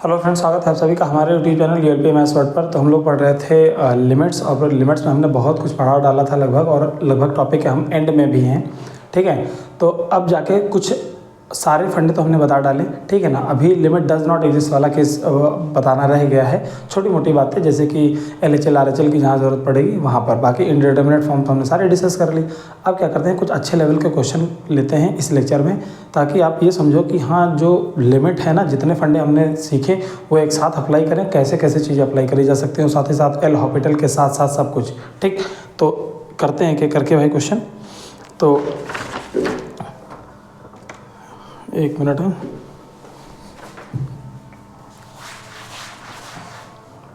Hello friends, स्वागत है आप सभी का हमारे यूट्यूब चैनल यूएलपी मैथ्स वर्ड पर। तो हम लोग पढ़ रहे थे लिमिट्स, और लिमिट्स में हमने बहुत कुछ पढ़ा डाला था लगभग, और लगभग टॉपिक हम एंड में भी हैं। ठीक है, तो अब जाके कुछ सारे फंडे तो हमने बता डाले। ठीक है ना, अभी लिमिट डज नॉट एग्जिस्ट वाला केस बताना रह गया है। छोटी मोटी बातें जैसे कि LHL RHL की जहाँ ज़रूरत पड़ेगी वहाँ पर, बाकी इनडिटरमिनेट फॉर्म तो हमने सारे डिस्कस कर ली। अब क्या करते हैं, कुछ अच्छे लेवल के क्वेश्चन लेते हैं इस लेक्चर में, ताकि आप ये समझो कि हाँ, जो लिमिट है ना, जितने फंडे हमने सीखे वो एक साथ अप्लाई करें, कैसे कैसे चीज़ें अप्लाई करी जा सकती हैं, और साथ ही साथ एल हॉपिटल के साथ साथ सब कुछ। ठीक, तो करते हैं कि करके भाई क्वेश्चन। तो एक मिनट है,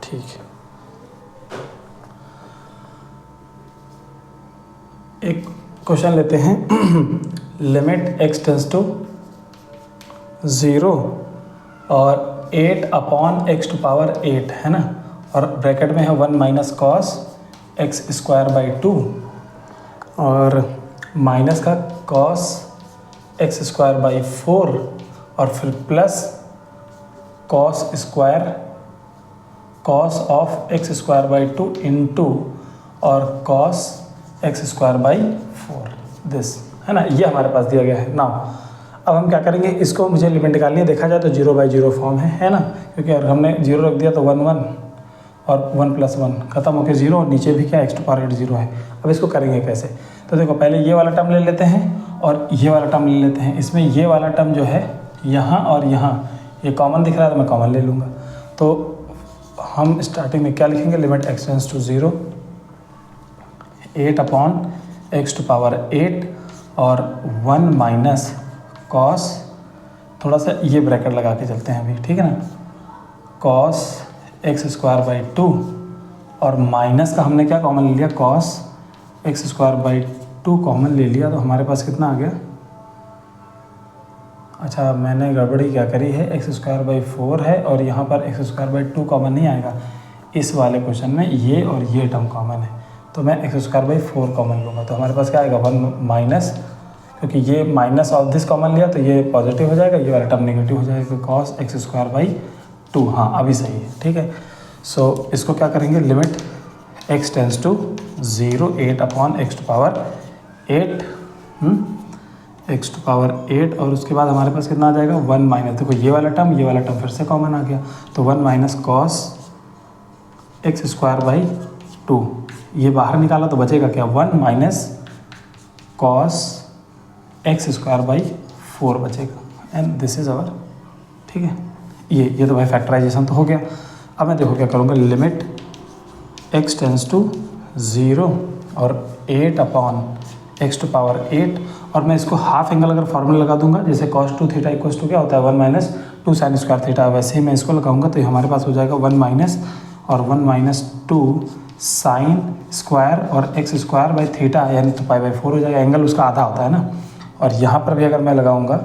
ठीक है। एक क्वेश्चन लेते हैं लिमिट x टेंस टू 0 और 8/x⁴ है ना, और ब्रैकेट में है 1 - cos x²/2 और माइनस का cos x²/4 और फिर plus cos of x²/2 into और cos x²/4 दिस, है ना। ये हमारे पास दिया गया है ना। अब हम क्या करेंगे, इसको मुझे लिमिट निकालनी है। देखा जाए तो 0/0 फॉर्म है ना, क्योंकि अगर हमने 0 रख दिया तो 1 1 और 1 + 1 खत्म होकर 0, और नीचे भी क्या x⁴ 0 है। अब इसको करेंगे कैसे, तो देखो पहले ये वाला टर्म ले लेते हैं और ये वाला टर्म ले लेते हैं। इसमें ये वाला टर्म जो है यहाँ और यहाँ ये कॉमन दिख रहा है, तो मैं कॉमन ले लूँगा। तो हम स्टार्टिंग में क्या लिखेंगे, limit x tends to 0 8/x⁴ और 1 - cos, थोड़ा सा ये ब्रैकेट लगा के चलते हैं अभी, ठीक है ना, cos x²/2 और माइनस का हमने क्या कॉमन ले लिया, cos x²/2 कॉमन ले लिया। तो हमारे पास कितना आ गया, अच्छा मैंने गड़बड़ी क्या करी है, x²/4 है और यहाँ पर x²/2 कॉमन नहीं आएगा। इस वाले क्वेश्चन में ये और ये टर्म कॉमन है, तो मैं x²/4 कॉमन लूँगा। तो हमारे पास क्या आएगा, 1 माइनस, क्योंकि ये माइनस ऑफ दिस कॉमन लिया तो ये पॉजिटिव हो जाएगा, ये वाला टर्म नेगेटिव हो जाएगा, cos x²/2। हाँ अभी सही है, ठीक है। सो इसको क्या करेंगे, limit x tends to 0 8/x⁴ x⁴ और उसके बाद हमारे पास कितना आ जाएगा, 1 माइनस, देखो ये वाला टर्म फिर से कॉमन आ गया, तो 1 - cos x²/2, ये बाहर निकाला तो बचेगा क्या, 1 - cos x²/4 बचेगा, एंड दिस इज आवर, ठीक है। ये तो भाई फैक्टराइजेशन तो हो गया। अब मैं देखो क्या करूँगा, लिमिट x टेंस टू 0 और 8/x⁴, और मैं इसको हाफ एंगल अगर फॉर्मूला लगा दूंगा, जैसे cos 2θ = क्या होता है, 1 - 2 sin²θ, वैसे ही मैं इसको लगाऊंगा तो हमारे पास हो जाएगा 1 माइनस और 1 - 2 sin² और x²/θ यानी तो π/4 हो जाएगा। एंगल उसका आधा होता है ना, और यहाँ पर भी अगर मैं लगाऊंगा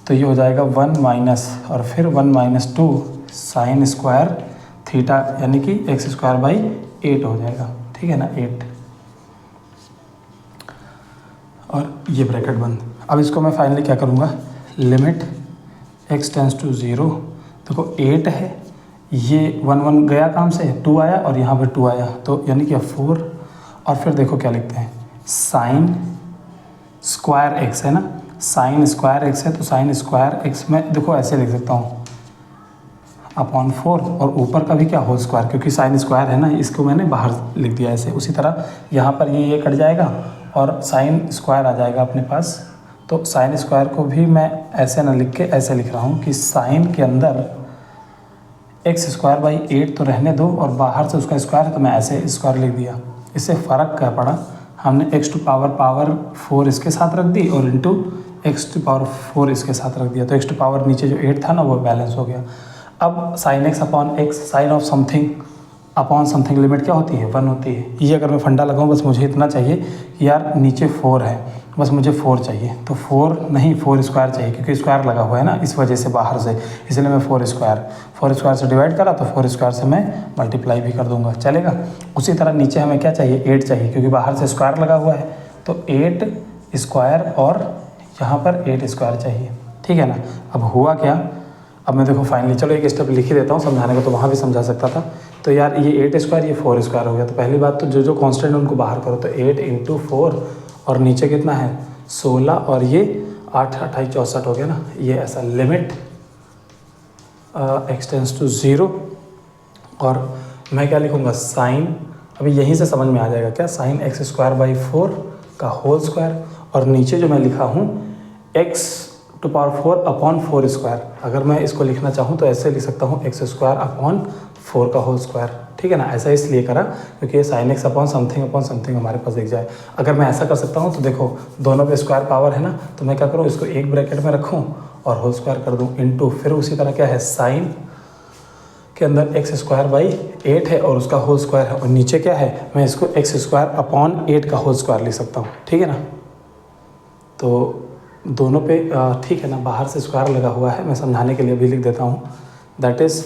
तो ये हो जाएगा 1 माइनस और फिर 1 - 2 sin²θ यानी कि x²/8 हो जाएगा, ठीक है ना, 8, और ये ब्रैकेट बंद। अब इसको मैं फाइनली क्या करूँगा, लिमिट x टेंस टू 0, देखो 8 है, ये 1 1 गया काम से, 2 आया और यहाँ पर 2 आया, तो यानी कि 4, और फिर देखो क्या लिखते हैं, sin² है ना, sin² है, तो sin² में देखो ऐसे लिख सकता हूँ /4, और ऊपर का भी क्या, होल स्क्वायर, क्योंकि sin² है ना, इसको मैंने बाहर लिख दिया ऐसे। उसी तरह यहाँ पर ये कट जाएगा और sin² आ जाएगा अपने पास। तो sin² को भी मैं ऐसे ना लिख के ऐसे लिख रहा हूँ कि sin के अंदर x²/8 तो रहने दो, और बाहर से उसका स्क्वायर है तो मैं ऐसे स्क्वायर लिख दिया। इससे फ़र्क क्या पड़ा, हमने x⁴ इसके साथ रख दी और इंटू x⁴ इसके साथ रख दिया, तो x⁴ नीचे जो 8 था ना वो बैलेंस हो गया। अब sin x/x, sine of something upon something limit क्या होती है, 1 होती है। ये अगर मैं फंडा लगाऊँ, बस मुझे इतना चाहिए कि यार नीचे 4 है, बस मुझे 4 चाहिए, तो 4 नहीं 4² चाहिए, क्योंकि स्क्वायर लगा हुआ है ना, इस वजह से बाहर से, इसलिए मैं 4² से डिवाइड करा तो 4² से मैं मल्टीप्लाई भी कर दूंगा, चलेगा। उसी तरह नीचे हमें क्या चाहिए, 8 चाहिए, क्योंकि बाहर से स्क्वायर लगा हुआ है, तो 8² और यहाँ पर 8² चाहिए, ठीक है ना। अब हुआ क्या, अब मैं देखो फाइनली चलो एक स्टेप लिख ही देता हूँ समझाने का, तो वहाँ भी समझा सकता था। तो यार ये 8 स्क्वायर ये 4 स्क्वायर हो गया। तो पहली बात तो जो जो कॉन्स्टेंट है उनको बाहर करो, तो 8 इंटू 4 और नीचे कितना है 16 और ये 8 28 64 हो गया ना। ये ऐसा लिमिट x टेंस टू 0 और मैं क्या लिखूँगा साइन, अभी यहीं से समझ में आ जाएगा क्या, साइन एक्स स्क्वायर बाई 4 का होल स्क्वायर और नीचे जो मैं लिखा हूँ x to power 4 upon 4 square. अगर मैं इसको लिखना चाहूँ तो ऐसे लिख सकता हूँ एक्स स्क्वायर अपॉन 4 का होल स्क्वायर, ठीक है ना। ऐसा इसलिए करा क्योंकि ये साइन एक्स अपॉन समथिंग हमारे पास दिख जाए। अगर मैं ऐसा कर सकता हूँ तो देखो दोनों पे स्क्वायर पावर है ना, तो मैं क्या करूँ इसको एक ब्रैकेट में रखूँ और होल स्क्वायर कर दूँ इंटू, फिर उसी तरह क्या है साइन के अंदर एक्स स्क्वायर बाई 8 है और उसका होल स्क्वायर है और नीचे क्या है मैं इसको एक्स स्क्वायर अपॉन 8 का होल स्क्वायर लिख सकता हूँ, ठीक है ना। तो दोनों पे ठीक है ना, बाहर से स्क्वायर लगा हुआ है, मैं समझाने के लिए भी लिख देता हूँ। That is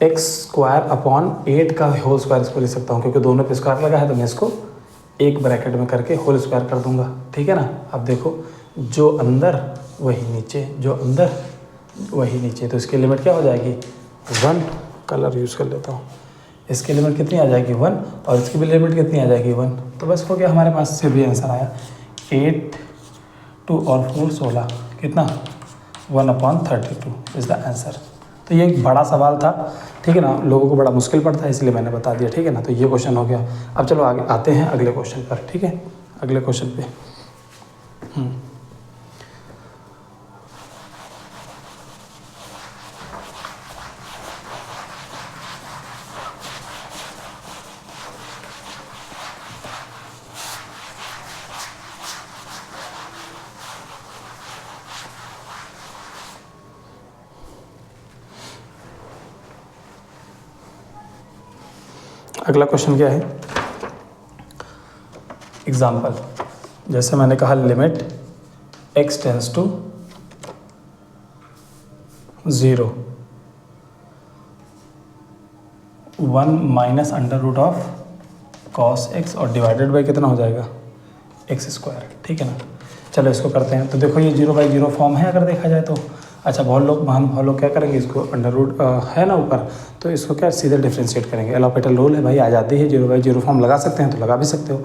x square upon 8 का होल स्क्वायर इसको लिख सकता हूँ क्योंकि दोनों पे स्क्वायर लगा है, तो मैं इसको एक ब्रैकेट में करके होल स्क्वायर कर दूंगा, ठीक है ना। अब देखो जो अंदर वही नीचे, जो अंदर वही नीचे, तो इसकी लिमिट क्या हो जाएगी 1। कलर यूज़ कर लेता हूँ। इसकी लिमिट कितनी आ जाएगी 1 और इसकी भी लिमिट कितनी आ जाएगी 1। तो बस हो गया, हमारे पास से भी आंसर आया 8 2 और 4 16 कितना 1/32 इज़ द आंसर। तो ये एक बड़ा सवाल था, ठीक है ना, लोगों को बड़ा मुश्किल पड़ता है इसलिए मैंने बता दिया, ठीक है ना। तो ये क्वेश्चन हो गया। अब चलो आगे आते हैं अगले क्वेश्चन पर, ठीक है, अगले क्वेश्चन पे। अगला क्वेश्चन क्या है, एग्जाम्पल, जैसे मैंने कहा limit x tends to 0 1 minus under root of cos x और डिवाइडेड बाई कितना हो जाएगा एक्स स्क्वायर, ठीक है ना। चलो इसको करते हैं। तो देखो ये 0/0 फॉर्म है अगर देखा जाए तो। अच्छा बहुत लोग क्या करेंगे, इसको अंडर रूट है ना ऊपर, तो इसको क्या सीधे डिफ्रेंशिएट करेंगे। एल हॉपिटल रूल है भाई, आ जाती है 0/0 फॉर्म लगा सकते हैं तो लगा भी सकते हो,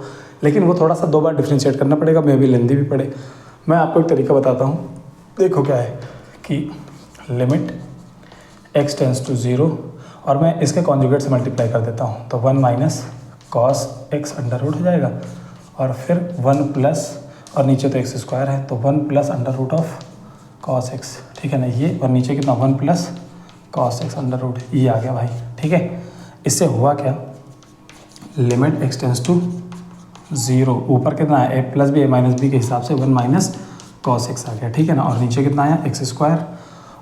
लेकिन वो थोड़ा सा 2 बार डिफ्रेंशिएट करना पड़ेगा, मे भी लेंदी भी पड़े। मैं आपको एक तरीका बताता हूँ। देखो क्या है कि लिमिट x टेंस टू 0 और मैं इसके कॉन्जुगेट से मल्टीप्लाई कर देता हूँ, तो 1 minus cos x under root हो जाएगा और फिर 1 प्लस, और नीचे तो एक्स स्क्वायर है तो 1 plus under root of cos x, ठीक है ना। ये और नीचे कितना 1 plus cos x under root, ये आ गया भाई, ठीक है। इससे हुआ क्या, लिमिट x टेंस टू 0, ऊपर कितना है a plus b a minus b के हिसाब से 1 माइनस कॉस x आ गया, ठीक है ना। और नीचे कितना आया एक्स स्क्वायर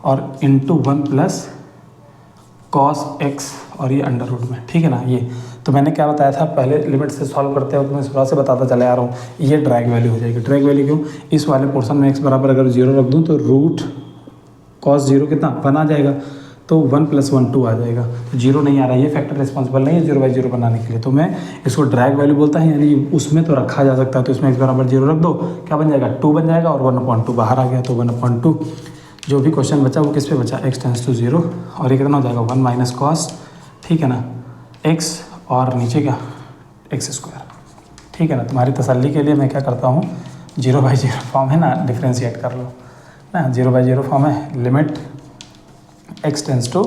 और इंटू 1 प्लस कॉस x और ये अंडर रूट में, ठीक है ना। ये तो मैंने क्या बताया था पहले, लिमिट से सॉल्व करते हो तो मैं थोड़ा से बताता चला आ रहा हूँ। ये ड्रैग वैल्यू हो जाएगी। ड्रैग वैल्यू क्यों, इस वाले पोर्शन में x बराबर अगर 0 रख दूँ तो रूट कॉस 0 कितना 1 आ जाएगा, तो 1 + 1 2 आ जाएगा। तो 0 नहीं आ रहा है, ये फैक्टर रिस्पॉन्सिबल नहीं है 0/0 बनाने के लिए, तो मैं इसको ड्रैग वैल्यू बोलता है, यानी उसमें तो रखा जा सकता है। तो इसमें x बराबर 0 रख दो, क्या बन जाएगा 2 बन जाएगा और 1/2 बाहर आ गया, तो 1/2 जो भी क्वेश्चन बचा वो किस पे बचा, x टेंस टू 0 और ये कितना हो जाएगा 1 माइनस कॉस, ठीक है ना, x और नीचे क्या एक्स स्क्वायर, ठीक है ना। तुम्हारी तसल्ली के लिए मैं क्या करता हूँ, 0/0 फॉर्म है ना, डिफ्रेंशिएट कर लो ना, 0/0 फॉर्म है, लिमिट x टेंस टू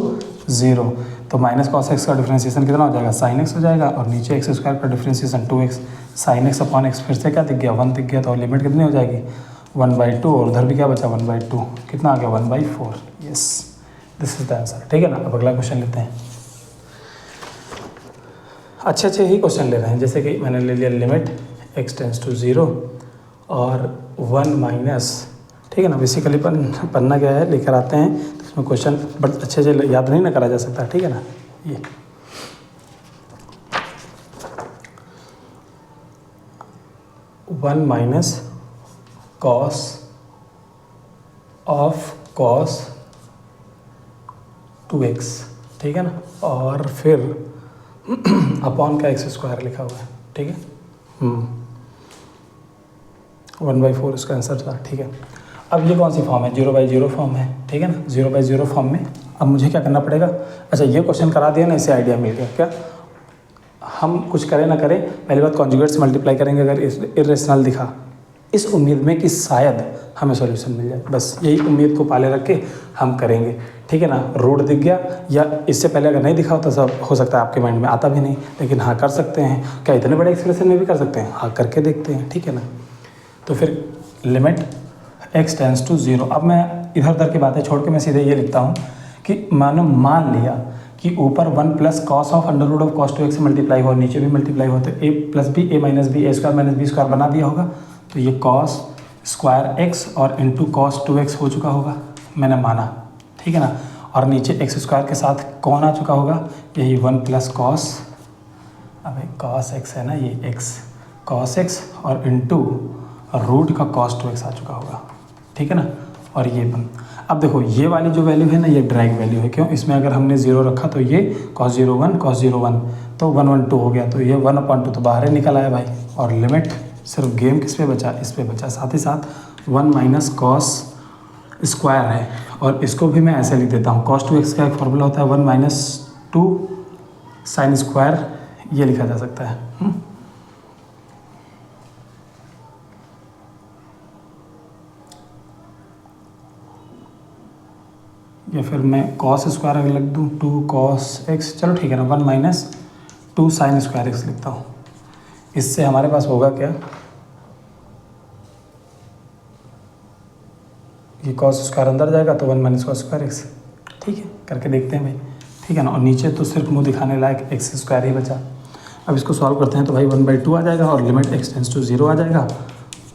0, तो माइनस कॉस x का डिफ्रेंशिएशन कितना हो जाएगा साइन x हो जाएगा और नीचे एक्स स्क्वायर का differentiation 2x, sine x upon x फिर से क्या दिख गया 1 दिख गया, तो लिमिट कितनी हो जाएगी 1/2 और उधर भी क्या बचा 1/2, कितना आ गया 1/4। Yes this is the answer, ठीक है ना। अब अगला क्वेश्चन लेते हैं। अच्छे ही क्वेश्चन ले रहे हैं, जैसे कि मैंने ले लिया लिमिट x टेंस टू 0 और 1 माइनस, ठीक है ना। बेसिकली पन्ना क्या है लेकर आते हैं तो इसमें क्वेश्चन बट अच्छे से याद नहीं ना करा जा सकता, ठीक है ना। ये 1 minus cos of cos 2x, ठीक है ना, और फिर अपॉन का एक्स स्क्वायर लिखा हुआ है, ठीक है। 1/4 इसका आंसर था, ठीक है। अब ये कौन सी फॉर्म है, 0/0 फॉर्म है, ठीक है ना, 0/0 फॉर्म में अब मुझे क्या करना पड़ेगा। अच्छा ये क्वेश्चन करा दिया ना, इससे आइडिया मिल गया क्या, हम कुछ करें ना करें, पहली बात कॉन्जुगेट से मल्टीप्लाई करेंगे अगर इरेशनल दिखा, इस उम्मीद में कि शायद हमें सॉल्यूशन मिल जाए, बस यही उम्मीद को पाले रख के हम करेंगे, ठीक है ना। रूट दिख गया या इससे पहले अगर नहीं दिखा तो सब हो सकता है आपके माइंड में आता भी नहीं, लेकिन हाँ कर सकते हैं, क्या इतने बड़े एक्सप्रेशन में भी कर सकते हैं, हाँ करके देखते हैं, ठीक है ना। तो फिर लिमिट x टेंस टू 0, अब मैं इधर उधर की बातें छोड़ के मैं सीधे ये लिखता हूँ कि मैंने मान लिया कि ऊपर 1 plus cos of under root of cos 2x से मल्टीप्लाई हो, नीचे भी मल्टीप्लाई हो, तो a plus b a minus b a² minus b square बना दिया होगा, तो ये कॉस स्क्वायर x और इंटू कॉस 2x हो चुका होगा, मैंने माना, ठीक है ना। और नीचे x स्क्वायर के साथ कौन आ चुका होगा, यही 1 प्लस कॉस, अब कॉस x है ना, ये x कॉस x और इंटू रूट का कॉस 2x आ चुका होगा, ठीक है ना। और ये बन, अब देखो ये वाली जो वैल्यू है ना, ये ड्रैग वैल्यू है, क्यों, इसमें अगर हमने 0 रखा तो ये cos 0 1 cos 0 1 तो 1 1 2 हो गया, तो ये 1/2 तो बाहर ही निकल आया भाई। और लिमिट सिर्फ गेम किस पे बचा, इस पे बचा, साथ ही साथ 1 माइनस कॉस स्क्वायर है, और इसको भी मैं ऐसे लिख देता हूँ, cos 2x का एक फॉर्मूला होता है 1 माइनस 2 साइन स्क्वायर, ये लिखा जा सकता है। या फिर मैं कॉस स्क्वायर अगर लिख दूँ 2 cos x, चलो ठीक है ना, 1 माइनस 2 साइन स्क्वायर x लिखता हूँ। इससे हमारे पास होगा क्या, ये कॉस स्क्वायर अंदर जाएगा तो 1 माइनस कॉस स्क्वायर x, ठीक है, करके देखते हैं भाई, ठीक है ना। और नीचे तो सिर्फ मुंह दिखाने लायक x स्क्वायर ही बचा। अब इसको सॉल्व करते हैं तो भाई 1/2 आ जाएगा और लिमिट x टेंस टू 0 आ जाएगा,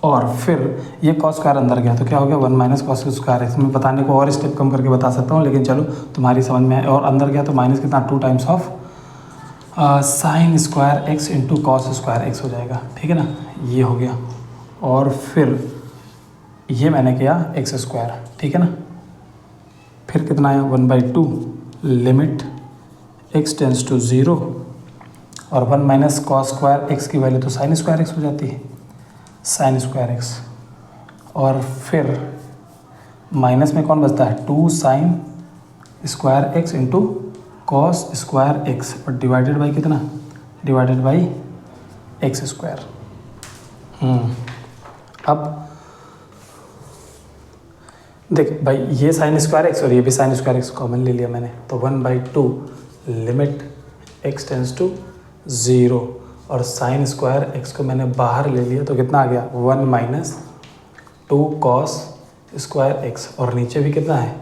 और फिर ये कॉस स्क्वायर अंदर गया तो क्या हो गया, 1 माइनस कॉस स्क्वायर x। मैं बताने को और स्टेप कम करके बता सकता हूँ, लेकिन चलो तुम्हारी समझ में आए। और अंदर गया तो माइनस कितना, 2 times of sine square x into cos square x हो जाएगा, ठीक है ना, ये हो गया। और फिर ये मैंने किया x स्क्वायर, ठीक है ना, फिर कितना आया 1/2 लिमिट x टेंस टू 0, और 1 माइनस कॉस स्क्वायर x की वैल्यू तो साइन स्क्वायर x हो जाती है, साइन स्क्वायर x, और फिर माइनस में कौन बचता है, 2 sign square x into cos square x, और डिवाइडेड बाई कितना, डिवाइडेड बाई x स्क्वायर। अब देख भाई, ये साइन स्क्वायर x और ये भी साइन स्क्वायर x कॉमन ले लिया मैंने, तो 1/2 लिमिट x टेंस टू 0, और साइन स्क्वायर x को मैंने बाहर ले लिया तो कितना आ गया, 1 माइनस 2 कॉस स्क्वायर x, और नीचे भी कितना है,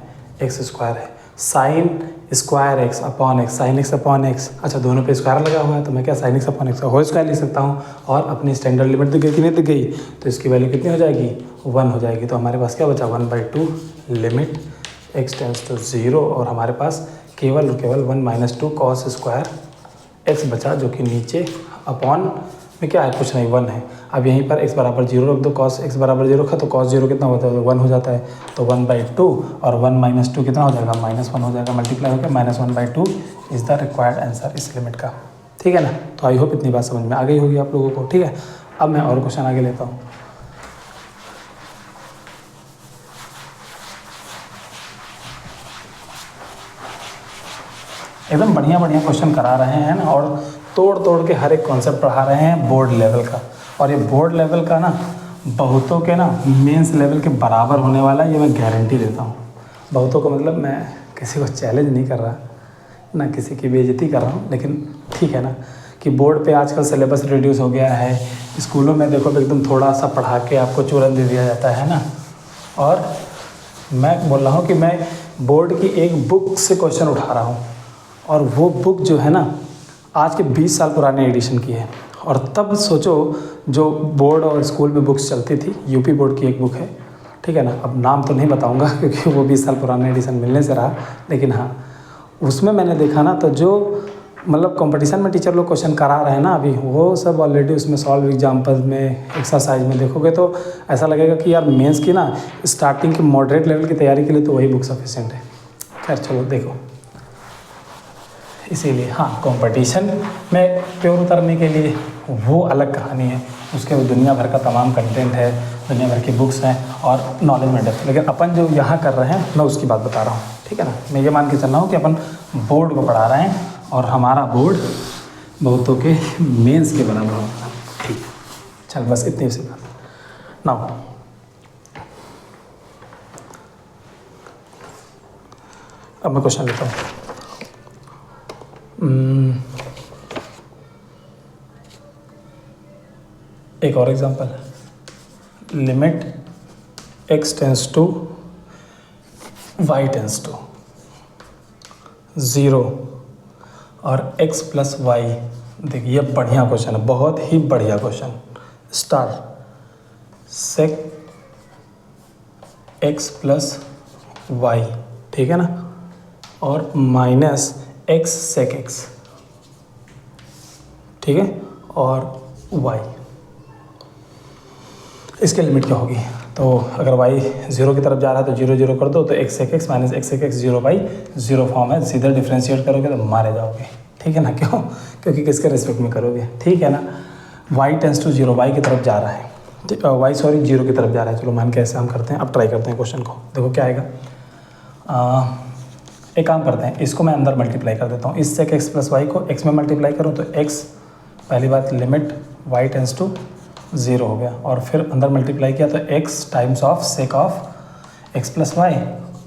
x स्क्वायर है, sine square x upon x, sine x upon x। अच्छा दोनों पे स्क्वायर लगा हुआ है तो मैं क्या साइन x अपॉन x का होल स्क्वायर लिख सकता हूँ, और अपनी स्टैंडर्ड लिमिट दिख गई कि नहीं दिख गई, तो इसकी वैल्यू कितनी हो जाएगी, 1 हो जाएगी। तो हमारे पास क्या बचा, 1/2 लिमिट x टेंस टू 0, और हमारे पास केवल 1 माइनस 2 कॉस स्क्वायर x बचा, जो कि नीचे अपॉन में क्या है, कुछ नहीं, 1 है। अब यहीं पर x बराबर 0 रख दो, कॉस x बराबर 0 रखा तो कॉस 0 कितना होता है, 1 हो जाता है, तो 1/2 और 1 माइनस 2 कितना हो जाएगा, -1 हो जाएगा, मल्टीप्लाई होकर -1/2 इज़ द रिक्वायर्ड आंसर इस लिमिट का, ठीक है ना। तो आई होप इतनी बात समझ में आ गई होगी आप लोगों को, ठीक है। अब मैं और क्वेश्चन आगे लेता हूँ। एकदम बढ़िया बढ़िया क्वेश्चन करा रहे हैं ना, और तोड़ तोड़ के हर एक कॉन्सेप्ट पढ़ा रहे हैं बोर्ड लेवल का, और ये बोर्ड लेवल का ना बहुतों के ना मेंस लेवल के बराबर होने वाला है, ये मैं गारंटी देता हूँ। बहुतों को मतलब मैं किसी को चैलेंज नहीं कर रहा, ना किसी की बेइज्जती कर रहा हूँ, लेकिन ठीक है ना कि बोर्ड पे आजकल सिलेबस रिड्यूस हो गया है, स्कूलों में देखो एकदम थोड़ा सा पढ़ा के आपको चूरन दे दिया जाता है ना। और मैं बोल रहा हूँ कि मैं बोर्ड की एक बुक से क्वेश्चन उठा रहा हूँ, और वो बुक जो है ना आज के 20 साल पुराने एडिशन की है। और तब सोचो जो बोर्ड और स्कूल में बुक्स चलती थी, यूपी बोर्ड की एक बुक है, ठीक है ना, अब नाम तो नहीं बताऊंगा क्योंकि वो 20 साल पुराना एडिशन मिलने से रहा, लेकिन हाँ उसमें मैंने देखा ना, तो जो मतलब कंपटीशन में टीचर लोग क्वेश्चन करा रहे हैं ना अभी, वो सब ऑलरेडी उसमें सॉल्व एग्जाम्पल में एक्सरसाइज में देखोगे तो ऐसा लगेगा कि यार मेंस की ना स्टार्टिंग की मॉडरेट लेवल की तैयारी के लिए तो वही बुक सफिशिएंट है। खैर चलो देखो, इसीलिए हाँ कंपटीशन में प्योर उतरने के लिए वो अलग कहानी है, उसके दुनिया भर का तमाम कंटेंट है, दुनिया भर की बुक्स हैं और नॉलेज में डेप्थ। लेकिन अपन जो यहाँ कर रहे हैं मैं उसकी बात बता रहा हूँ, ठीक है ना। मैं ये मान के चल रहा हूँ कि अपन बोर्ड को पढ़ा रहे हैं और हमारा बोर्ड बहुतों के मेंस के बराबर होगा, ठीक। चल बस इतनी सी बात। नाउ अब मैं क्वेश्चन लेता हूँ। एक और example, limit x tends to y tends to 0 और x प्लस वाई। देखिए ये बढ़िया क्वेश्चन है, बहुत ही बढ़िया क्वेश्चन। स्टार सेक x प्लस वाई, ठीक है ना, और माइनस x सेक x, ठीक है, और y। इसके लिमिट क्या होगी? तो अगर y 0 की तरफ जा रहा है तो 0 0 कर दो, तो x सेक x माइनस x सेक x 0/0 फॉर्म है। सीधा डिफ्रेंशिएट करोगे तो मारे जाओगे, ठीक है ना। क्यों? क्योंकि किसके रिस्पेक्ट में करोगे, ठीक है ना। y टेंस टू 0, y की तरफ जा रहा है, y 0 की तरफ जा रहा है। चलो मान के ऐसे हम करते हैं। अब ट्राई करते हैं क्वेश्चन को, देखो क्या आएगा। एक काम करते हैं, इसको मैं अंदर मल्टीप्लाई कर देता हूँ। इस सेक x प्लस वाई को x में मल्टीप्लाई करूँ तो x, पहली बात लिमिट y टेंस टू 0 हो गया, और फिर अंदर मल्टीप्लाई किया तो x times of sec of x plus y,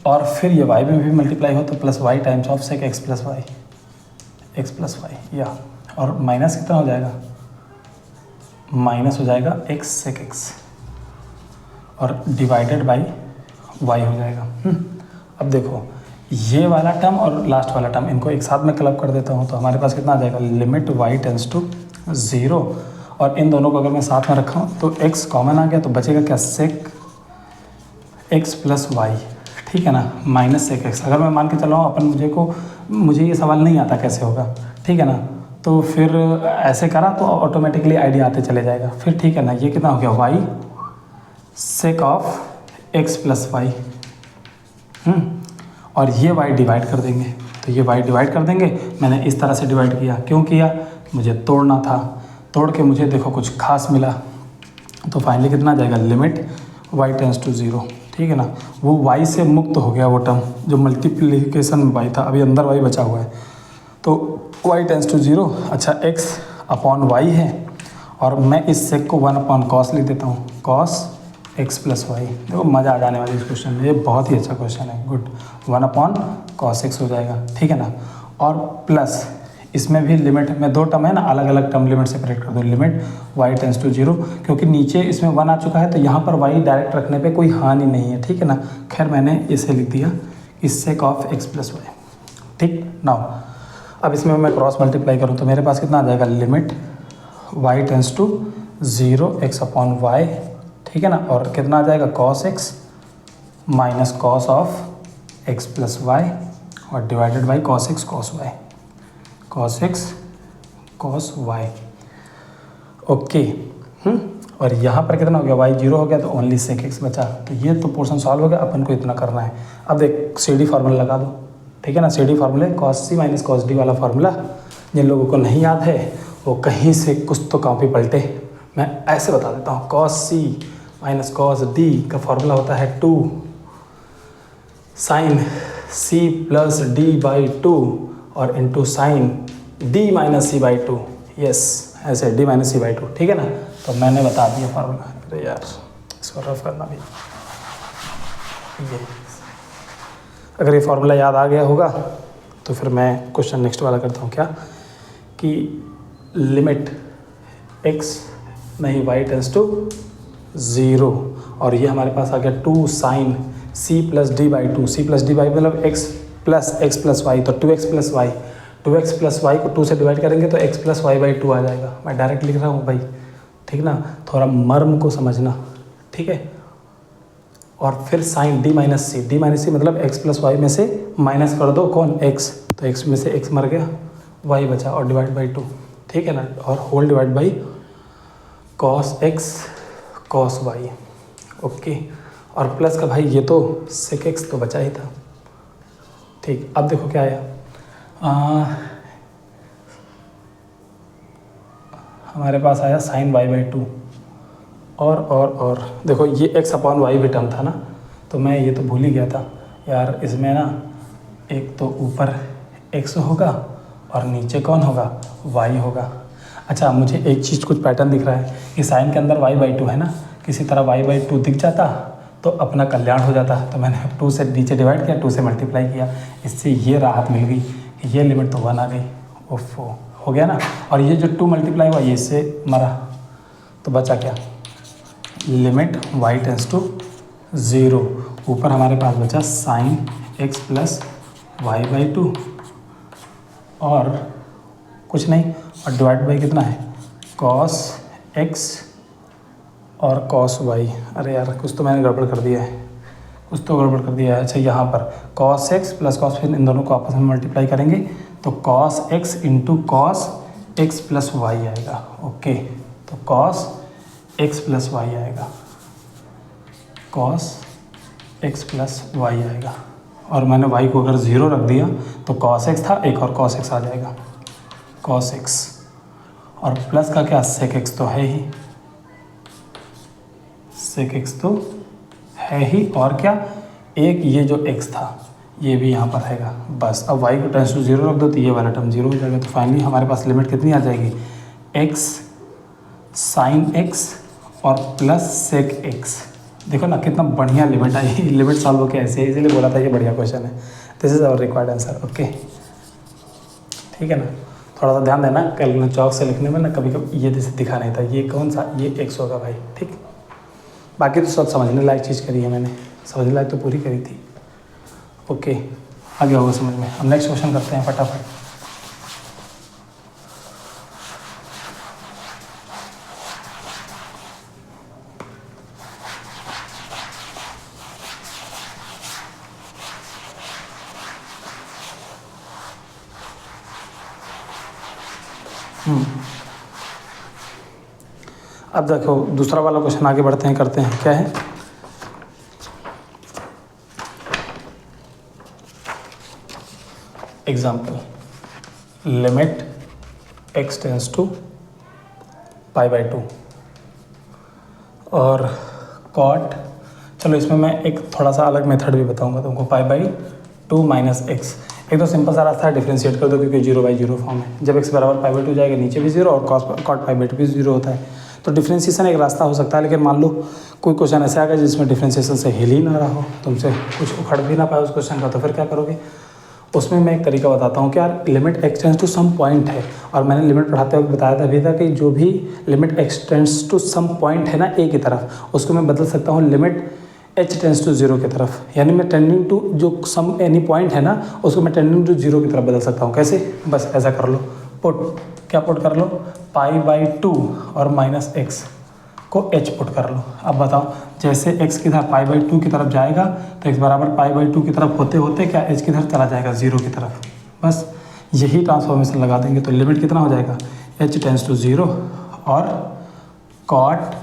और फिर ये y में भी मल्टीप्लाई हो तो plus y times of sec x plus y, x plus y, या और माइनस कितना हो जाएगा, माइनस हो जाएगा x सेक x और डिवाइडेड बाई y हो जाएगा। अब देखो ये वाला टर्म और लास्ट वाला टर्म, इनको एक साथ में क्लब कर देता हूँ तो हमारे पास कितना आ जाएगा, लिमिट y टेंस टू 0, और इन दोनों को अगर मैं साथ में रखा हूँ तो x कॉमन आ गया, तो बचेगा क्या, सेक x प्लस वाई, ठीक है ना, माइनस सेक x। अगर मैं मान के चल रहा हूँ मुझे ये सवाल नहीं आता कैसे होगा, ठीक है ना, तो फिर ऐसे करा तो ऑटोमेटिकली आइडिया आते चले जाएगा। फिर ठीक है ना, ये कितना हो गया, y sec of x plus y, और ये y डिवाइड कर देंगे, तो ये y डिवाइड कर देंगे। मैंने इस तरह से डिवाइड किया, क्यों किया, मुझे तोड़ना था, तोड़ के मुझे देखो कुछ खास मिला, तो फाइनली कितना आ जाएगा, लिमिट y टेंस टू 0, ठीक है ना। वो y से मुक्त हो गया वो टर्म जो मल्टीप्लिकेशन में y था, अभी अंदर y बचा हुआ है, तो y टेंस टू 0। अच्छा x अपॉन y है, और मैं इस सेक को 1 अपॉन कॉस लिख देता हूँ, कॉस x प्लस वाई। देखो मज़ा आ जाने वाली इस क्वेश्चन में, ये बहुत ही अच्छा क्वेश्चन है, गुड। 1 अपॉन कॉस x हो जाएगा, ठीक है ना, और प्लस इसमें भी लिमिट में 2 टर्म है ना, अलग अलग टर्म लिमिट सेपरेट कर दो, लिमिट y टेंस टू 0, क्योंकि नीचे इसमें 1 आ चुका है तो यहाँ पर y डायरेक्ट रखने पे कोई हानि नहीं है, ठीक है ना। खैर मैंने इसे लिख दिया इस sec of x plus y, ठीक। नाउ अब इसमें मैं क्रॉस मल्टीप्लाई करूँ तो मेरे पास कितना आ जाएगा, limit y tends to 0 x upon y, ठीक है ना, और कितना आ जाएगा, cos x minus cos of x plus y, और divided by cos x cos y, cos x cos y, okay. और यहाँ पर कितना हो गया, y 0 हो गया तो ओनली सेक x बचा। तो ये तो पोर्शन सॉल्व हो गया, अपन को इतना करना है। अब देख CD फार्मूला लगा दो, ठीक है ना। CD फार्मूले cos C minus cos D वाला फार्मूला, जिन लोगों को नहीं याद है वो कहीं से कुछ तो कॉपी पलटे। मैं ऐसे बता देता हूँ, cos C minus cos D का फार्मूला होता है 2 साइन C प्लस D/2 और into sine D minus C/2, yes ऐसे D माइनस C/2, ठीक है ना। तो मैंने बता दिया फार्मूला। अरे यार इसको रफ करना भी, ये अगर ये फार्मूला याद आ गया होगा तो फिर मैं क्वेश्चन नेक्स्ट वाला करता हूँ, क्या कि लिमिट x नहीं y टेंस टू 0, और ये हमारे पास आ गया 2 sine C plus D/2, C plus D/2 मतलब x प्लस वाई, तो 2x plus Y, 2x plus Y को 2 से डिवाइड करेंगे तो x प्लस y/2 आ जाएगा। मैं डायरेक्ट लिख रहा हूँ भाई, ठीक ना, थोड़ा मर्म को समझना, ठीक है। और फिर साइन D माइनस C मतलब x प्लस वाई में से माइनस कर दो, कौन, x, तो x में से x मर गया, y बचा, और डिवाइड बाई 2, ठीक है ना, और whole divide by cos x cos y, okay. और प्लस का भाई ये तो सेक x तो बचा ही था, ठीक। अब देखो क्या आया, हमारे पास आया साइन y/2, और देखो ये एक्स अपॉन वाई भी टर्म था ना, तो मैं ये तो भूल ही गया था यार। इसमें ना एक तो ऊपर एक्स होगा और नीचे कौन होगा, वाई होगा। अच्छा मुझे एक चीज़ कुछ पैटर्न दिख रहा है कि साइन के अंदर y/2 है ना, किसी तरह y/2 दिख जाता तो अपना कल्याण हो जाता। तो मैंने 2 से नीचे डिवाइड किया, 2 से मल्टीप्लाई किया, इससे ये राहत मिल गई कि ये लिमिट तो 1 आ गई। ओफो, हो गया ना। और ये जो 2 मल्टीप्लाई हुआ ये इससे मरा, तो बचा क्या, लिमिट y टेंस टू 0। ऊपर हमारे पास बचा साइन x प्लस y/2 और कुछ नहीं, और डिवाइड बाई कितना है, कॉस x और कॉस y। अरे यार कुछ तो मैंने गड़बड़ कर दिया है, कुछ तो गड़बड़ कर दिया है। अच्छा यहाँ पर कॉस x प्लस कॉस, फिर इन दोनों को आपस में मल्टीप्लाई करेंगे तो cos x into cos x plus y आएगा। ओके, तो कॉस x प्लस वाई आएगा, कॉस x प्लस वाई आएगा। और मैंने y को अगर 0 रख दिया तो कॉस x था, एक और कॉस x आ जाएगा, कॉस x। और प्लस का क्या, सेक x तो है ही, सेक x तो है ही। और क्या, एक ये जो x था ये भी यहाँ पर रहेगा। बस अब y को टेंस टू 0 रख दो तो ये वाला टर्म 0 हो जाएगा। तो फाइनली हमारे पास लिमिट कितनी आ जाएगी, x साइन x और प्लस सेक x। देखो ना कितना बढ़िया लिमिट आई। लिमिट सॉल्व होकर ऐसे, इसीलिए बोला था ये बढ़िया क्वेश्चन है। This is our required answer. Okay ठीक है ना। थोड़ा सा ध्यान देना, कल चौक से लिखने में ना कभी कभी ये जैसे दिखा नहीं था, ये कौन सा, ये x होगा भाई। ठीक, बाकी तो सब समझने लायक चीज़ करी है मैंने, समझने लायक तो पूरी करी थी। ओके आगे होगा समझ में। हम नेक्स्ट क्वेश्चन करते हैं फटाफट। अब देखो दूसरा वाला क्वेश्चन आगे बढ़ते हैं, करते हैं। क्या है, example, limit x tends to π/2 और कॉट। चलो इसमें मैं एक थोड़ा सा अलग मेथड भी बताऊंगा तुमको, π/2 माइनस एक्स। एक तो सिंपल सा रास्ता है, डिफ्रेंशिएट कर दो क्योंकि 0/0 फॉर्म है। जब x बराबर π/2 जाएगा नीचे भी 0 और कॉट π/2 भी 0 होता है। तो डिफ्रेंशिएशन एक रास्ता हो सकता है, लेकिन मान लो कोई क्वेश्चन ऐसा आ गया जिसमें डिफ्रेंशिएशन से हिल ही ना रहा हो, तुमसे कुछ उखड़ भी ना पाए उस क्वेश्चन का, तो फिर क्या करोगे। उसमें मैं एक तरीका बताता हूँ कि यार limit x tends to some point है, और मैंने लिमिट पढ़ाते वक्त बताया था अभी था कि जो भी limit x tends to some point है ना a की तरफ, उसको मैं बदल सकता हूँ लिमिट h टेंस टू 0 की तरफ। यानी मैं टेंडिंग टू जो सम एनी पॉइंट है ना, उसको मैं टेंडिंग टू 0 की तरफ बदल सकता हूँ। कैसे, बस ऐसा कर लो, पुट, क्या पुट कर लो, π/2 और माइनस x को h पुट कर लो। अब बताओ, जैसे x किधर π/2 की तरफ जाएगा तो x बराबर π/2 की तरफ होते होते क्या h किधर चला जाएगा, 0 की तरफ। बस यही ट्रांसफॉर्मेशन लगा देंगे तो लिमिट कितना हो जाएगा, h टेंस टू 0 और कॉट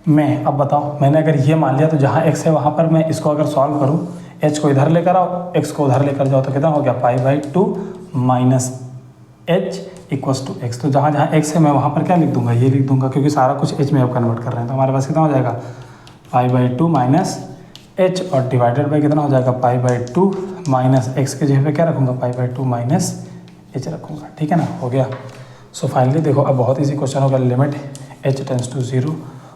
में। अब बताओ, मैंने अगर ये मान लिया तो जहाँ x है वहाँ पर मैं इसको अगर सॉल्व करूँ, h को इधर लेकर आओ, x को उधर लेकर जाओ, तो कितना हो गया, π/2 minus h equals to x. तो जहाँ जहाँ x है मैं वहाँ पर क्या लिख दूंगा, ये लिख दूंगा, क्योंकि सारा कुछ h में अब कन्वर्ट कर रहे हैं। तो हमारे पास कितना हो जाएगा, π/2 माइनस h और डिवाइडेड बाई कितना हो जाएगा, π/2 माइनस x के जगह पे क्या रखूँगा, π/2 माइनस h रखूँगा। ठीक है ना, हो गया। सो फाइनली देखो अब बहुत ईजी क्वेश्चन होगा, लिमिट h टेंस टू 0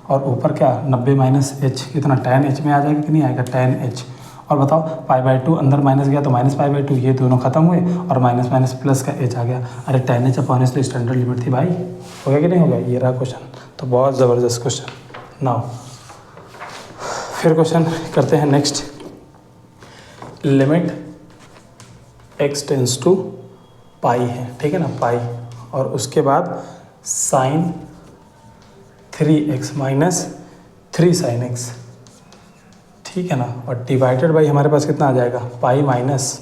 और ऊपर क्या 90 माइनस h, कितना tan h में आ जाएगा कि नहीं आएगा, tan h। और बताओ π/2 अंदर माइनस गया तो माइनस π/2, ये दोनों खत्म हुए और माइनस माइनस प्लस का h आ गया। अरे tan h अपॉन h तो स्टैंडर्ड लिमिट थी भाई। हो गया कि नहीं हो गया, ये रहा क्वेश्चन। तो बहुत ज़बरदस्त क्वेश्चन। नाउ फिर क्वेश्चन करते हैं next, limit x tends to pi है, ठीक है ना, पाई, और उसके बाद sign 3x minus 3 sine x, ठीक है ना, और डिवाइडेड बाई हमारे पास कितना आ जाएगा, पाई माइनस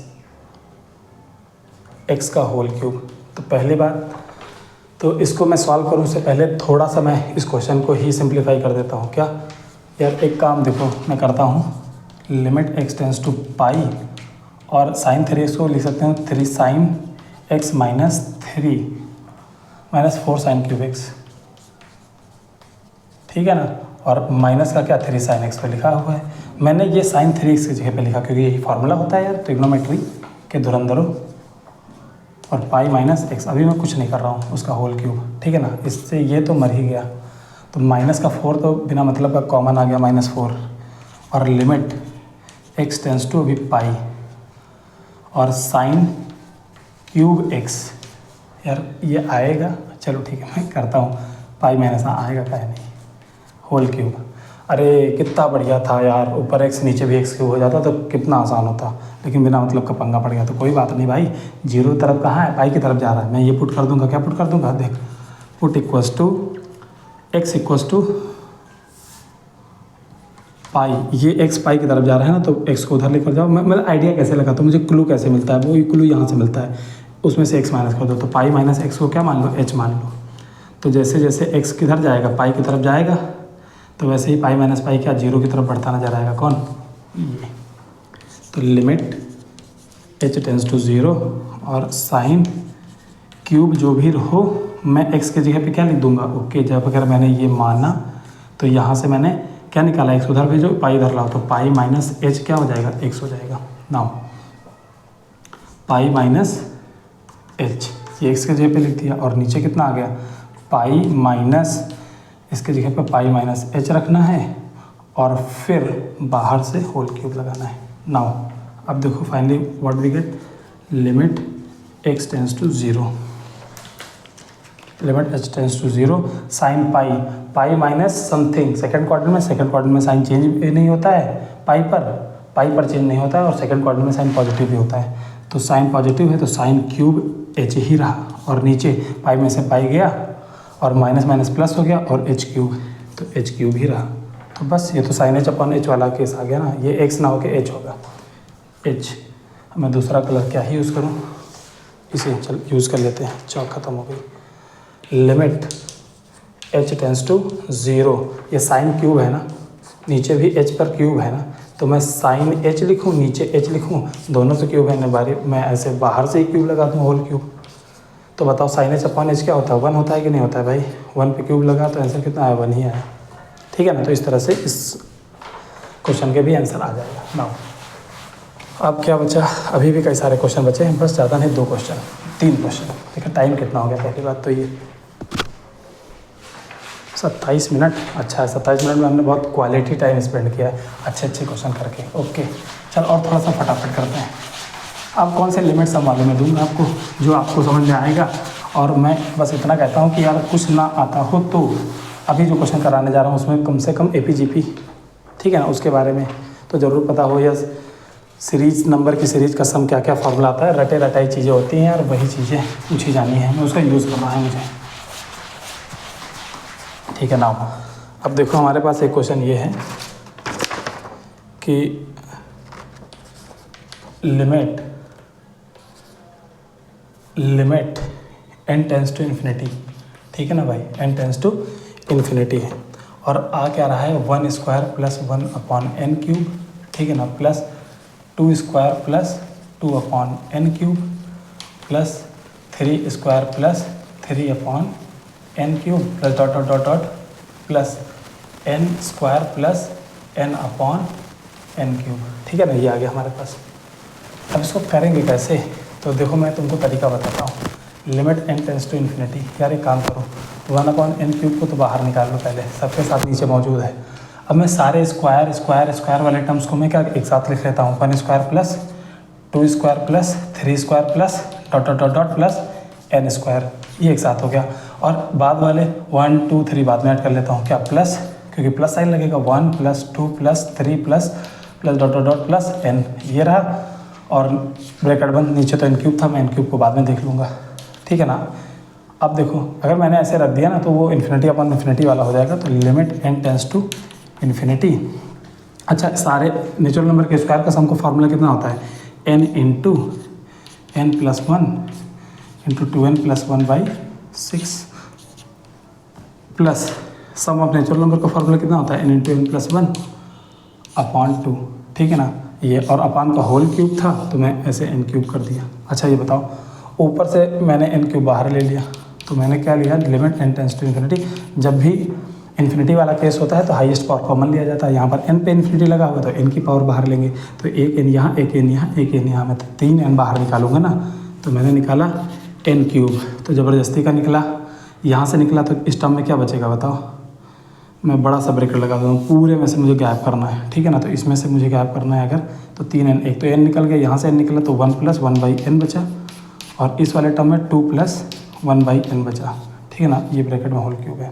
x का होल क्यूब। तो पहली बात तो इसको मैं सॉल्व करूँ उससे पहले थोड़ा सा मैं इस क्वेश्चन को ही सिंप्लीफाई कर देता हूँ। क्या यार, एक काम देखो मैं करता हूँ, limit x tends to pi और साइन 3x को लिख सकते हैं 3 sine x minus 3 minus 4 sine cube x, ठीक है ना। और माइनस का क्या 3 sin x पे लिखा हुआ है। मैंने ये sin 3x की जगह पे लिखा क्योंकि यही फार्मूला होता है यार ट्रिग्नोमेट्री के धुरंधरों। और पाई माइनस एक्स, अभी मैं कुछ नहीं कर रहा हूँ, उसका होल क्यूब, ठीक है ना। इससे ये तो मर ही गया, तो माइनस का 4 तो बिना मतलब का कॉमन आ गया -4। और लिमिट x टेंस टू अभी पाई और साइन क्यूब x, यार ये आएगा, चलो ठीक है मैं करता हूँ। पाई माइनस आएगा क्या नहीं, होल क्यूब। अरे कितना बढ़िया था यार, ऊपर x नीचे भी x क्यूब हो जाता तो कितना आसान होता, लेकिन बिना मतलब का पंगा पड़ गया। तो कोई बात नहीं भाई, जीरो तरफ कहाँ है, पाई की तरफ जा रहा है। मैं ये पुट कर दूंगा, क्या पुट कर दूंगा, देख put equals to x equals to pi. ये x पाई की तरफ जा रहा है ना, तो x को उधर लेकर जाओ। मैं आइडिया कैसे लगा, तो मुझे क्लू कैसे मिलता है, वो क्लू यहाँ से मिलता है, उसमें से x माइनस कर दो। तो पाई माइनस एक्स को क्या मान लो, h मान लो। तो जैसे जैसे x किधर जाएगा, पाई की तरफ जाएगा, तो वैसे ही पाई माइनस पाई क्या जीरो की तरफ बढ़ता नजर आएगा। कौन, ये। तो लिमिट h टेंस टू 0 और साइन क्यूब जो भी हो, मैं x की जगह पे क्या लिख दूंगा, ओके। जब अगर मैंने ये माना तो यहाँ से मैंने क्या निकाला, x उधर भेजो, पाई इधर लाओ, तो पाई माइनस h क्या हो जाएगा, x हो जाएगा। नाउ पाई माइनस h, ये x की जगह पे लिख दिया, और नीचे कितना आ गया, पाई माइनस, इसके जगह पे पाई माइनस h रखना है, और फिर बाहर से होल क्यूब लगाना है। नाउ अब देखो finally what we get, limit x tends to 0, limit h tends to 0 sine pi, pi minus something, second quadrant में साइन चेंज नहीं होता है, पाई पर चेंज नहीं होता है, और सेकंड क्वाड्रेंट में साइन पॉजिटिव भी होता है। तो साइन पॉजिटिव है तो साइन क्यूब h ही रहा, और नीचे पाई में से पाई गया और माइनस माइनस प्लस हो गया, और h क्यूब, तो h क्यूब ही रहा। तो बस ये तो साइन h अपन h वाला केस आ गया ना, ये x ना होकर h होगा, h। मैं दूसरा कलर क्या ही यूज़ करूँ, इसे चल यूज़ कर लेते हैं, चौक ख़त्म हो गई। लिमिट h टेंस टू 0, ये साइन क्यूब है ना, नीचे भी h पर क्यूब है ना, तो मैं साइन h लिखूँ, नीचे h लिखूँ, दोनों से क्यूब है ना, मैं ऐसे बाहर से ही क्यूब लगा दूँ, होल क्यूब। तो बताओ साइन h अपॉन h क्या होता है, 1 होता है कि नहीं होता है भाई, 1 पे क्यूब लगा तो आंसर कितना आया, 1 ही आया, ठीक है ना। तो इस तरह से इस क्वेश्चन के भी आंसर आ जाएगा। नाउ अब क्या बचा, अभी भी कई सारे क्वेश्चन बचे हैं, बस ज़्यादा नहीं, 2 क्वेश्चन 3 क्वेश्चन। देखिए टाइम कितना हो गया, पहली बात तो ये 27 मिनट। अच्छा है, 27 मिनट में हमने बहुत क्वालिटी टाइम स्पेंड किया है, अच्छे क्वेश्चन करके। ओके चल, और थोड़ा सा फटाफट करते हैं। अब कौन से लिमिट्स हम वाले में दूंगा आपको, जो आपको समझ में आएगा। और मैं बस इतना कहता हूँ कि यार कुछ ना आता हो तो अभी जो क्वेश्चन कराने जा रहा हूँ उसमें कम से कम APGP, ठीक है ना, उसके बारे में तो ज़रूर पता हो, या सीरीज नंबर की सीरीज का सम क्या क्या फार्मूला आता है, रटे रटाई चीज़ें होती हैं यार, वही चीज़ें पूछी जानी है, मैं उसका यूज़ करना है मुझे, ठीक है ना। अब देखो हमारे पास एक क्वेश्चन ये है कि limit n tends to infinity, ठीक है ना भाई, n टेंस टू इन्फिनिटी है, और आ क्या रहा है 1 square plus 1 upon n cube, ठीक है ना, plus 2 square plus 2 upon n cube, plus 3 square plus 3 upon n cube, plus dot dot dot dot plus n square plus n upon n cube, ठीक है ना। ये आ गया हमारे पास। अब इसको करेंगे कैसे, तो देखो मैं तुमको तरीका बताता हूँ। Limit n tends to infinity, यार एक काम करो, 1 अपॉन n क्यूब को तो बाहर निकाल लो पहले, सबके साथ नीचे मौजूद है। अब मैं सारे स्क्वायर वाले टर्म्स को मैं क्या एक साथ लिख लेता हूँ, 1 square plus 2 square plus 3 square plus dot dot dot dot plus n square, ये एक साथ हो गया। और बाद वाले 1 2 3 बाद में ऐड कर लेता हूँ, क्या प्लस, क्योंकि प्लस साइन लगेगा, 1 plus 2 plus 3 plus dot dot dot plus n, ये रहा। और ब्रैकेट बंद, नीचे तो n क्यूब था, मैं n क्यूब को बाद में देख लूँगा, ठीक है ना। अब देखो अगर मैंने ऐसे रख दिया ना तो वो इन्फिनिटी अपॉन इन्फिनिटी वाला हो जाएगा, तो limit n tends to infinity. अच्छा, सारे नेचुरल नंबर के स्क्वायर का सम का फार्मूला कितना होता है, n into n plus 1 into 2n plus 1/6 plus sum of natural number का फार्मूला कितना होता है, n into n plus 1 upon 2, ठीक है ना। ये और अपान का होल क्यूब था तो मैं ऐसे n क्यूब कर दिया। अच्छा ये बताओ, ऊपर से मैंने n क्यूब बाहर ले लिया, तो मैंने क्या लिया, limit n tends to infinity. जब भी इन्फिनिटी वाला केस होता है तो हाईएस्ट पावर कॉमन लिया जाता है। यहाँ पर n पे इन्फिनिटी लगा हुआ तो n की पावर बाहर लेंगे, तो एक n यहाँ, एक n यहाँ, एक n यहाँ, मैं तो 3n बाहर निकालूंगा ना, तो मैंने निकाला n क्यूब, तो ज़बरदस्ती का निकला, यहाँ से निकला, तो इस टर्म में क्या बचेगा बताओ। मैं बड़ा सा ब्रैकेट लगा दूँ, पूरे में से मुझे गैप करना है, ठीक है ना, तो इसमें से मुझे गैप करना है अगर, तो 3n, एक तो n निकल गया, यहाँ से n निकला तो 1 + 1/n बचा, और इस वाले टर्म में 2 + 1/n बचा, ठीक है ना, ये ब्रैकेट में होल क्यूब है।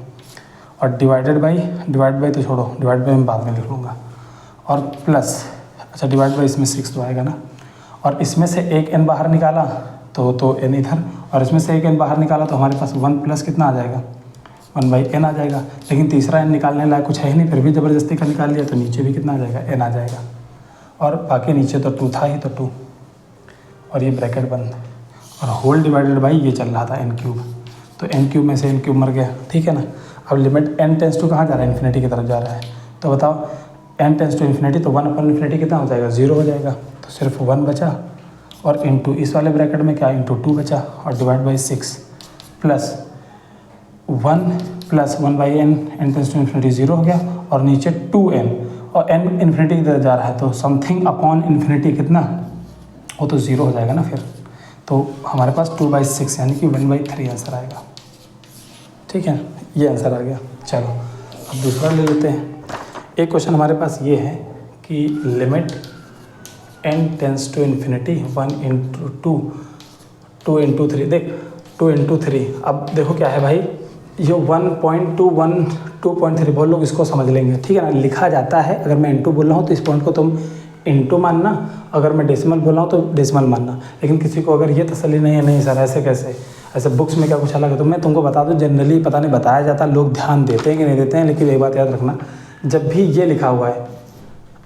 और डिवाइड बाई तो छोड़ो, डिवाइड बाई मैं बाद में लिख लूँगा, और प्लस, अच्छा डिवाइड बाई इसमें 6 तो आएगा ना, और इसमें से एक n बाहर निकाला तो n इधर, और इसमें से एक n बाहर निकाला तो हमारे पास 1 + कितना आ जाएगा, 1/n आ जाएगा। लेकिन तीसरा n निकालने लायक कुछ है ही नहीं, फिर भी ज़बरदस्ती का निकाल लिया, तो नीचे भी कितना आ जाएगा, n आ जाएगा, और बाकी नीचे तो 2 था ही, तो 2, और ये ब्रैकेट बंद, और होल डिवाइडेड बाई ये चल रहा था n क्यूब, तो n क्यूब में से n क्यूब मर गया, ठीक है ना। अब लिमिट n टेंस टू कहाँ जा रहा है, इन्फिनिटी की तरफ जा रहा है, तो बताओ n टेंस टू इन्फिनिटी, तो 1/∞ कितना हो जाएगा, 0 हो जाएगा, तो सिर्फ 1 बचा, और इंटू इस वाले ब्रैकेट में क्या, इंटू 2 बचा, और divide by 6 plus 1 + 1/n, n tends to infinity 0 हो गया, और नीचे 2n, और n इन्फिनिटी की तरफ जा रहा है तो समथिंग अपॉन इन्फिनिटी कितना, वो तो 0 हो जाएगा ना फिर, तो हमारे पास 2/6 यानी कि 1/3 आंसर आएगा, ठीक है, ये आंसर आ गया। चलो अब दूसरा ले लेते हैं। एक क्वेश्चन हमारे पास ये है कि limit n tends to infinity 1 × 2, 2 × 3, देख 2 × 3, अब देखो क्या है भाई, ये 1.21 2.3 बहुत लोग इसको समझ लेंगे, ठीक है ना, लिखा जाता है, अगर मैं इंटू बोल रहा हूँ तो इस पॉइंट को तुम इंटू मानना, अगर मैं डेसिमल बोल रहा हूँ तो डेसिमल मानना। लेकिन किसी को अगर ये तसल्ली नहीं है, नहीं सर ऐसे कैसे, ऐसे बुक्स में क्या कुछ अलग है, तो मैं तुमको बता दूँ, जनरली पता नहीं बताया जाता, लोग ध्यान देते हैं कि नहीं देते हैं, लेकिन एक बात याद रखना, जब भी ये लिखा हुआ है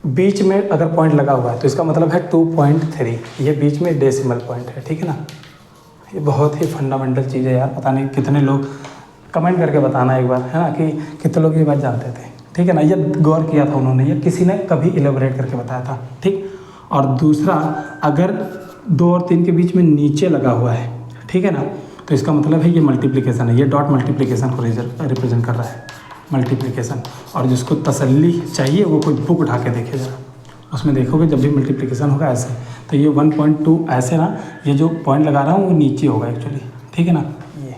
बीच में अगर पॉइंट लगा हुआ है तो इसका मतलब है 2.3, ये बीच में डेसिमल पॉइंट है, ठीक है ना। ये बहुत ही फंडामेंटल चीज़ है यार, पता नहीं कितने लोग, कमेंट करके बताना एक बार, है ना, कि कितने लोग ये बात जानते थे, ठीक है ना, ये गौर किया था उन्होंने, ये किसी ने कभी इलेबोरेट करके बताया था, ठीक। और दूसरा, अगर 2 और 3 के बीच में नीचे लगा हुआ है, ठीक है ना, तो इसका मतलब है ये मल्टीप्लिकेशन है, ये डॉट मल्टीप्लिकेशन को रिप्रेजेंट कर रहा है, मल्टीप्लिकेशन। और जिसको तसल्ली चाहिए वो कोई बुक उठा के देखे जरा, उसमें देखोगे जब भी मल्टीप्लिकेशन होगा ऐसे, तो ये 1.2 ऐसे ना, ये जो पॉइंट लगा रहा हूँ वो नीचे होगा एक्चुअली, ठीक है ना। ये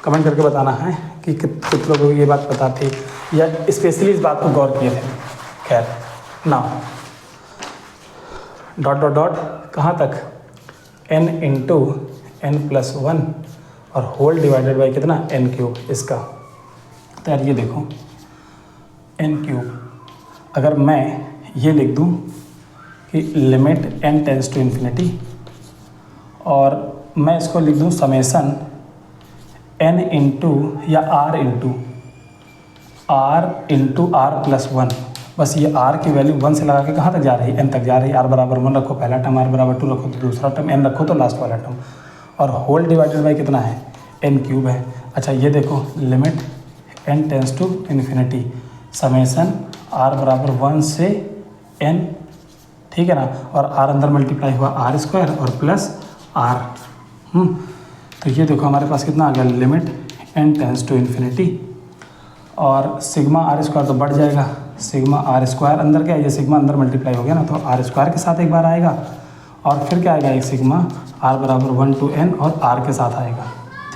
कमेंट करके बताना है कि कितने लोगों को ये बात पता थी या स्पेशली इस बात को गौर किए थे। खैर ना, डॉट डॉट डॉट कहाँ तक, n × n + 1 और होल डिवाइडेड बाई कितना, n क्यूब इसका। तो यार ये देखो n क्यूब, अगर मैं ये लिख दूँ कि limit n tends to infinity, और मैं इसको लिख दूँ समेसन n × या r × r + 1, बस ये r की वैल्यू 1 से लगा के कहाँ तक जा रही है, n तक जा रही है, r = 1 रखो पहला टर्म, r = 2 रखो तो दूसरा टर्म, n रखो तो लास्ट वाला टर्म, और होल डिवाइडेड बाई कितना है, n क्यूब है। अच्छा ये देखो limit n tends to infinity summation r = 1 से n, ठीक है ना, और r अंदर मल्टीप्लाई हुआ r² और प्लस r, तो ये देखो हमारे पास कितना आ गया, limit n tends to infinity, और सिग्मा r² तो बढ़ जाएगा, सिग्मा r² अंदर क्या है, ये सिग्मा अंदर मल्टीप्लाई हो गया ना, तो r² के साथ एक बार आएगा, और फिर क्या आएगा, एक सिग्मा r = 1 to n और r के साथ आएगा,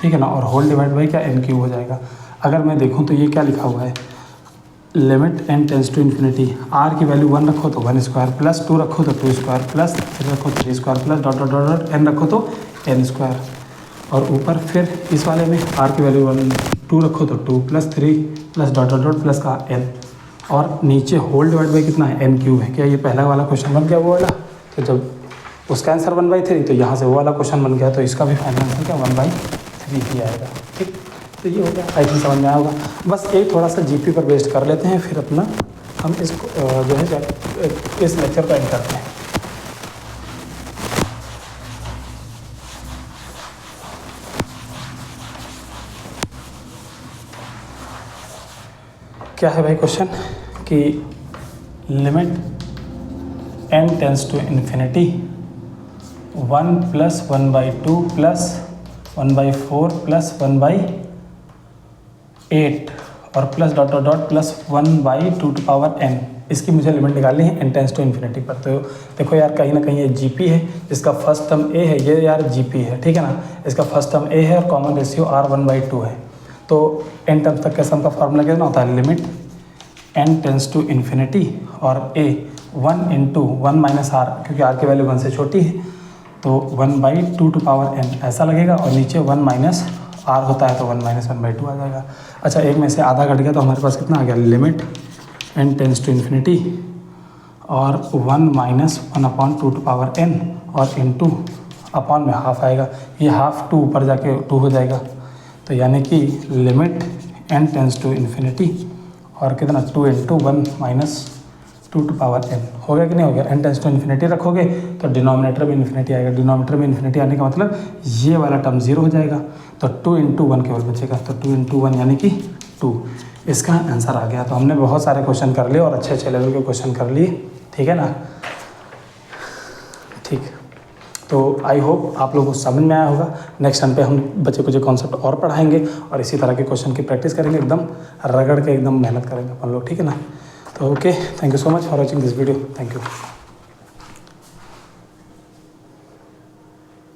ठीक है ना, और होल डिवाइड बाई क्या, n क्यूब हो जाएगा। अगर मैं देखूँ तो ये क्या लिखा हुआ है, limit n tends to infinity, r की वैल्यू 1 रखो तो 1² प्लस 2 रखो तो 2² प्लस 3 रखो 3² plus dot dot dot dot n रखो तो n², और ऊपर फिर इस वाले में r की वैल्यू 2 रखो तो 2 plus 3 plus dot dot dot plus का n, और नीचे होल डिवाइड बाई कितना है, n क्यूब है। क्या ये पहला वाला क्वेश्चन बन गया वो वाला, तो जब उसका आंसर 1/3, तो यहाँ से वो वाला क्वेश्चन बन गया, तो इसका भी फाइनल आंसर क्या 1/3 ही आएगा, ठीक। तो ये हो गया, आई थिंक समझ में आया होगा। बस एक थोड़ा सा जीपी पर बेस्ड कर लेते हैं, फिर अपना हम इसको जो है इस लेक्चर को एंड करते हैं। क्या है भाई क्वेश्चन कि limit n tends to infinity 1 + 1/2 + 1/4 + 1/8 और plus dot dot dot plus 1/2 इसकी मुझे लिमिट निकालनी है n टेंस टू इन्फिनिटी पर। तो देखो यार कहीं ना कहीं ये GP है, इसका फर्स्ट टर्म a है, ये यार GP है, ठीक है ना। इसका फर्स्ट टर्म a है और कॉमन रेशियो r 1/2 है। तो n टर्म्स तक का सम का फॉर्मूला कितना होता है, limit n tends to infinity और a 1 × 1 माइनस r, क्योंकि r की वैल्यू 1 से छोटी है तो 1/2 ऐसा लगेगा, और नीचे 1 माइनस r होता है तो 1 माइनस 1/2 आ जाएगा। अच्छा, एक में से आधा कट गया तो हमारे पास कितना आ गया, limit n tends to infinity और 1 माइनस 1/2 और इंटू अपॉन में हाफ आएगा, ये हाफ 2 ऊपर जाके 2 हो जाएगा। तो यानी कि limit n tends to infinity और कितना 2 × 1 माइनस 2 हो गया कि नहीं हो गया। n टेंस टू इन्फिनिटी रखोगे तो डिनोमिनेटर में इन्फिनिटी आएगा, डिनोमिनेटर में इन्फिनिटी आने का मतलब ये वाला टर्म 0 हो जाएगा, तो 2 × 1 केवल बचेगा, तो 2 × 1 यानी कि 2, इसका आंसर आ गया। तो हमने बहुत सारे क्वेश्चन कर लिए और अच्छे अच्छे लेवल के क्वेश्चन कर लिए, ठीक है ना। ठीक, तो आई होप आप लोगों को समझ में आया होगा। नेक्स्ट टाइम पे हम बच्चे कुछ कॉन्सेप्ट और पढ़ाएंगे और इसी तरह के क्वेश्चन की प्रैक्टिस करेंगे, एकदम रगड़ के एकदम मेहनत करेंगे अपन लोग, ठीक है ना। तो okay, thank you so much for watching this video, thank you.